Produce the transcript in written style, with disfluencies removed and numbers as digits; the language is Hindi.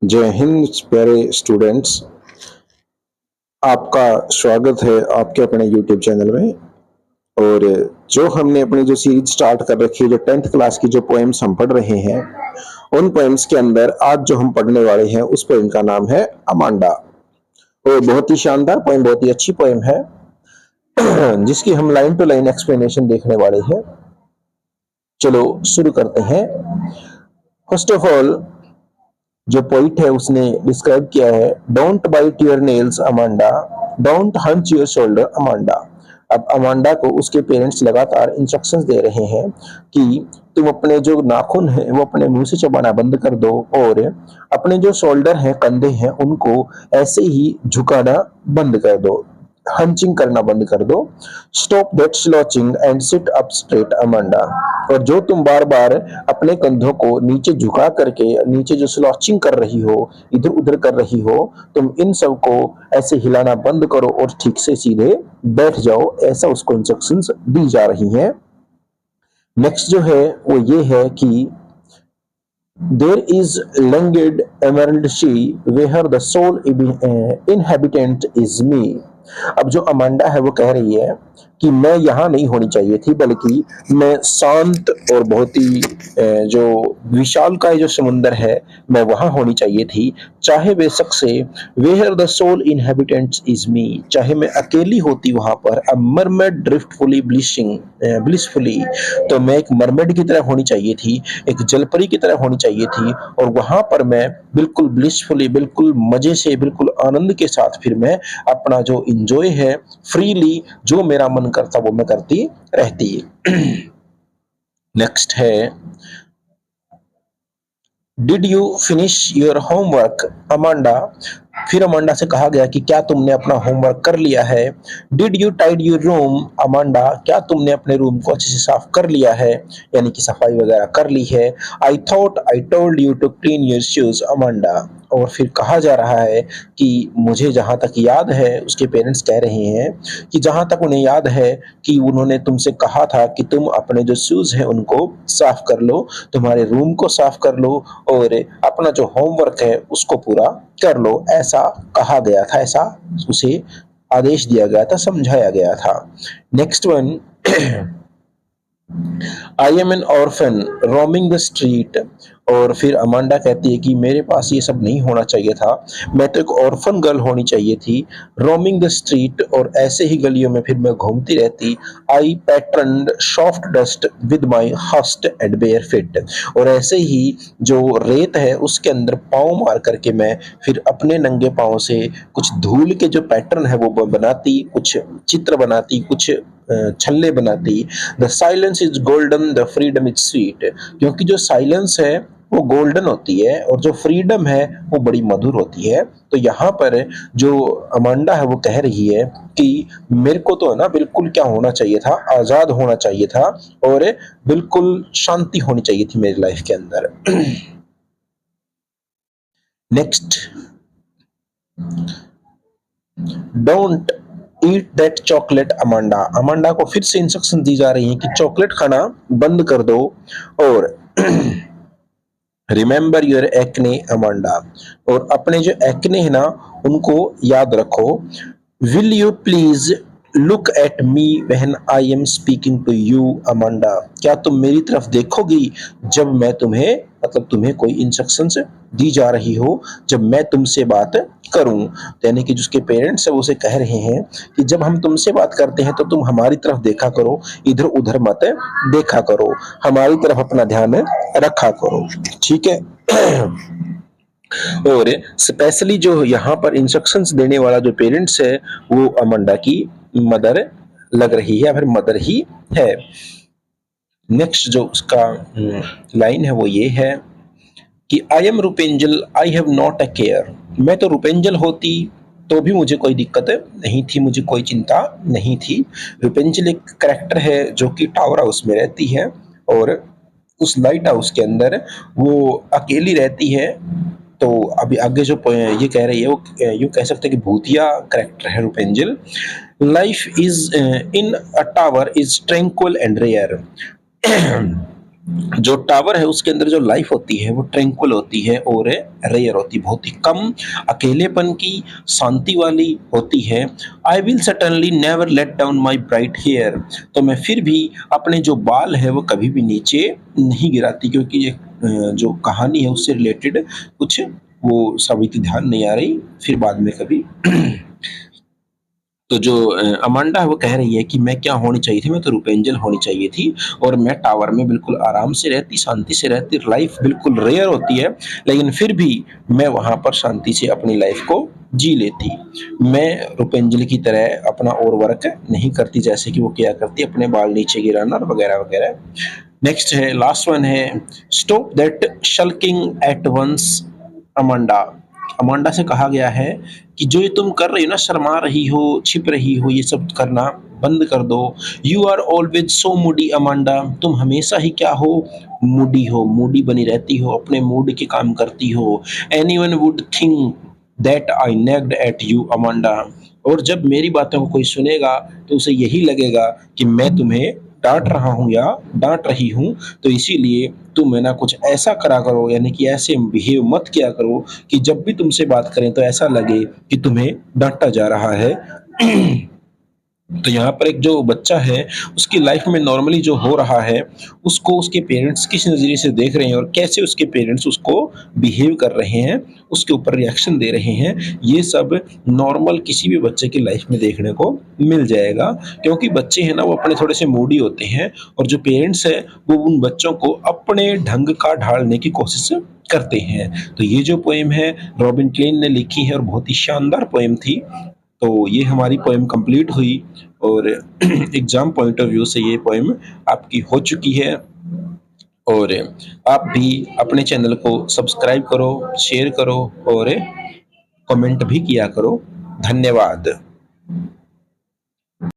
जय हिंद प्यारे स्टूडेंट्स। आपका स्वागत है आपके अपने यूट्यूब चैनल में। और जो हमने अपनी जो सीरीज स्टार्ट कर रखी है, जो 10th क्लास की जो पोएम्स हम पढ़ रहे हैं, उन पोएम्स के अंदर आज जो हम पढ़ने वाले हैं उस पोएम का नाम है अमांडा। और बहुत ही शानदार पोएम, बहुत ही अच्छी पोएम है जिसकी हम लाइन टू लाइन एक्सप्लेनेशन देखने वाले हैं। चलो शुरू करते हैं। फर्स्ट ऑफ ऑल, जो पोइट है उसने डिस्क्राइब किया है, don't bite your nails Amanda, don't hunch your shoulder Amanda. अब अमांडा को उसके पेरेंट्स लगातार इंस्ट्रक्शंस दे रहे हैं कि तुम अपने जो नाखून है वो अपने मुंह से चबाना बंद कर दो, और अपने जो शोल्डर है, कंधे हैं, उनको ऐसे ही झुकाना बंद कर दो, हंचिंग करना बंद कर दो। Stop that slouching and sit up straight Amanda. और जो तुम बार बार अपने कंधों को नीचे झुका करके नीचे जो स्लॉचिंग कर रही हो, इधर उधर कर रही हो, तुम इन सब को ऐसे हिलाना बंद करो और ठीक से सीधे बैठ जाओ, ऐसा उसको इंस्ट्रक्शंस दी जा रही हैं। नेक्स्ट जो है वो ये है कि there is languid emerald sea where the sole inhabitant is me. अब जो अमांडा है वो कह रही है कि मैं यहाँ नहीं होनी चाहिए थी, बल्कि मैं शांत और बहुत ही जो विशाल का जो समुंदर है, मैं वहां होनी चाहिए थी। चाहे बेशक से where the sole inhabitants is me, चाहे मैं अकेली होती वहां पर, अ मरमेड ड्रिफ्टफुली ब्लिशिंग ब्लिसफुली, तो मैं एक मरमेड की तरह होनी चाहिए थी, एक जलपरी की तरह होनी चाहिए थी। और वहां पर मैं बिल्कुल ब्लिसफुली, बिल्कुल मजे से, बिल्कुल आनंद के साथ फिर मैं अपना जो इंजॉय है, फ्रीली जो मेरा मन करता वो मैं करती रहती। नेक्स्ट है, did you finish your homework Amanda. फिर अमांडा से कहा गया कि क्या तुमने अपना होमवर्क कर लिया है। Did you tidy your room Amanda, क्या तुमने अपने रूम को अच्छे से साफ कर लिया है, यानी कि सफाई वगैरह कर ली है। I thought I told you to clean your shoes Amanda. और फिर कहा जा रहा है कि मुझे जहां तक याद है, उसके पेरेंट्स कह रहे हैं कि जहां तक उन्हें याद है कि उन्होंने तुमसे कहा था कि तुम अपने जो शूज हैं उनको साफ कर लो, तुम्हारे रूम को साफ कर लो, और अपना जो होमवर्क है उसको पूरा कर लो, ऐसा कहा गया था, ऐसा उसे आदेश दिया गया था, समझाया गया था। Next one, I am N orphan roaming the street. और फिर अमांडा कहती है कि मेरे पास ये सब नहीं होना चाहिए था, मैं तो एक ऑर्फन गर्ल होनी चाहिए थी। रोमिंग द स्ट्रीट, और ऐसे ही गलियों में फिर मैं घूमती रहती। I patterned soft dust with my haste and bare feet. और ऐसे ही जो रेत है उसके अंदर पाँव मार करके मैं फिर अपने नंगे पाँव से कुछ धूल के जो पैटर्न है वो बनाती, कुछ चित्र बनाती, कुछ छल्ले बनाती। The silence is golden, the freedom is sweet. क्योंकि जो साइलेंस है वो गोल्डन होती है और जो फ्रीडम है वो बड़ी मधुर होती है। तो यहाँ पर जो अमांडा है वो कह रही है कि मेरे को तो है ना बिल्कुल क्या होना चाहिए था, आजाद होना चाहिए था, और बिल्कुल शांति होनी चाहिए थी मेरी लाइफ के अंदर। Next, don't eat that chocolate Amanda. Amanda को फिर से इंस्ट्रक्शन दी जा रही है कि चॉकलेट खाना बंद कर दो, और रिमेंबर योर एक्ने अमांडा, और अपने जो एक्ने है ना उनको याद रखो। Will you please look at me when I am speaking to you Amanda. क्या तुम मेरी तरफ देखोगी जब मैं तुम्हें, मतलब तुम्हें कोई इंस्ट्रक्शंस दी जा रही हो, जब मैं तुमसे बात करूं। तो यानी कि जिसके पेरेंट्स है वो उसे कह रहे हैं कि जब हम तुमसे बात करते हैं तो तुम हमारी तरफ देखा करो, इधर उधर मत देखा करो, हमारी तरफ अपना ध्यान रखा करो, ठीक है। और स्पेशली जो यहाँ पर इंस्ट्रक्शंस देने वाला जो पेरेंट्स है वो अमांडा की मदर लग रही है, या फिर मदर ही है। नेक्स्ट जो उसका लाइन है वो ये है कि I am Rapunzel I have not a care. मैं तो रुपेंजल होती तो भी मुझे कोई दिक्कत नहीं थी, मुझे कोई चिंता नहीं थी। रुपेंजल एक करेक्टर है जो कि टावर हाउस में रहती है, और उस लाइट हाउस के अंदर वो अकेली रहती है। तो अभी आगे जो ये कह रही है वो यूं कह सकते हैं कि भूतिया करेक्टर है Rapunzel. Life is in a tower is tranquil and rare. जो टावर है उसके अंदर जो लाइफ होती है वो ट्रैंक्विल होती है और रेयर होती है, बहुत ही कम अकेलेपन की शांति वाली होती है। I will certainly never let down my bright hair, तो मैं फिर भी अपने जो बाल है वो कभी भी नीचे नहीं गिराती, क्योंकि ये जो कहानी है उससे रिलेटेड कुछ वो साबित ध्यान नहीं आ रही, फिर बाद में कभी। तो जो अमांडा है वो कह रही है कि मैं क्या होनी चाहिए थी, मैं तो रूपेंजल होनी चाहिए थी, और मैं टावर में बिल्कुल आराम से रहती, शांति से रहती, लाइफ बिल्कुल रेयर होती है, लेकिन फिर भी मैं वहाँ पर शांति से अपनी लाइफ को जी लेती। मैं रूपेंजल की तरह अपना और वर्क नहीं करती, जैसे कि वो किया करती, अपने बाल नीचे गिराना और वगैरह वगैरह। नेक्स्ट है, लास्ट वन है, stop that sulking at once Amanda. Amanda से कहा गया है कि जो ये तुम कर रही हो ना, शर्मा रही हो, छिप रही हो, ये सब करना बंद कर दो। You are always so moody Amanda, तुम हमेशा ही क्या हो, मूडी हो, मूडी बनी रहती हो, अपने मूड के काम करती हो। Anyone would think that I nagged at you Amanda, और जब मेरी बातों को कोई सुनेगा तो उसे यही लगेगा कि मैं तुम्हें डांट रहा हूँ या डांट रही हूँ, तो इसीलिए तुम है ना कुछ ऐसा करा करो, यानी कि ऐसे बिहेव मत किया करो कि जब भी तुमसे बात करें तो ऐसा लगे कि तुम्हें डांटा जा रहा है। तो यहाँ पर एक जो बच्चा है उसकी लाइफ में नॉर्मली जो हो रहा है उसको उसके पेरेंट्स किस नज़रिए से देख रहे हैं और कैसे उसके पेरेंट्स उसको बिहेव कर रहे हैं, उसके ऊपर रिएक्शन दे रहे हैं, ये सब नॉर्मल किसी भी बच्चे की लाइफ में देखने को मिल जाएगा। क्योंकि बच्चे हैं ना वो अपने थोड़े से मूडी होते हैं, और जो पेरेंट्स है वो उन बच्चों को अपने ढंग का ढालने की कोशिश करते हैं। तो ये जो पोएम है रॉबिन क्लेन ने लिखी है और बहुत ही शानदार पोएम थी। तो ये हमारी पोएम कंप्लीट हुई, और एग्जाम पॉइंट ऑफ व्यू से ये पोएम आपकी हो चुकी है। और आप भी अपने चैनल को सब्सक्राइब करो, शेयर करो और कमेंट भी किया करो। धन्यवाद।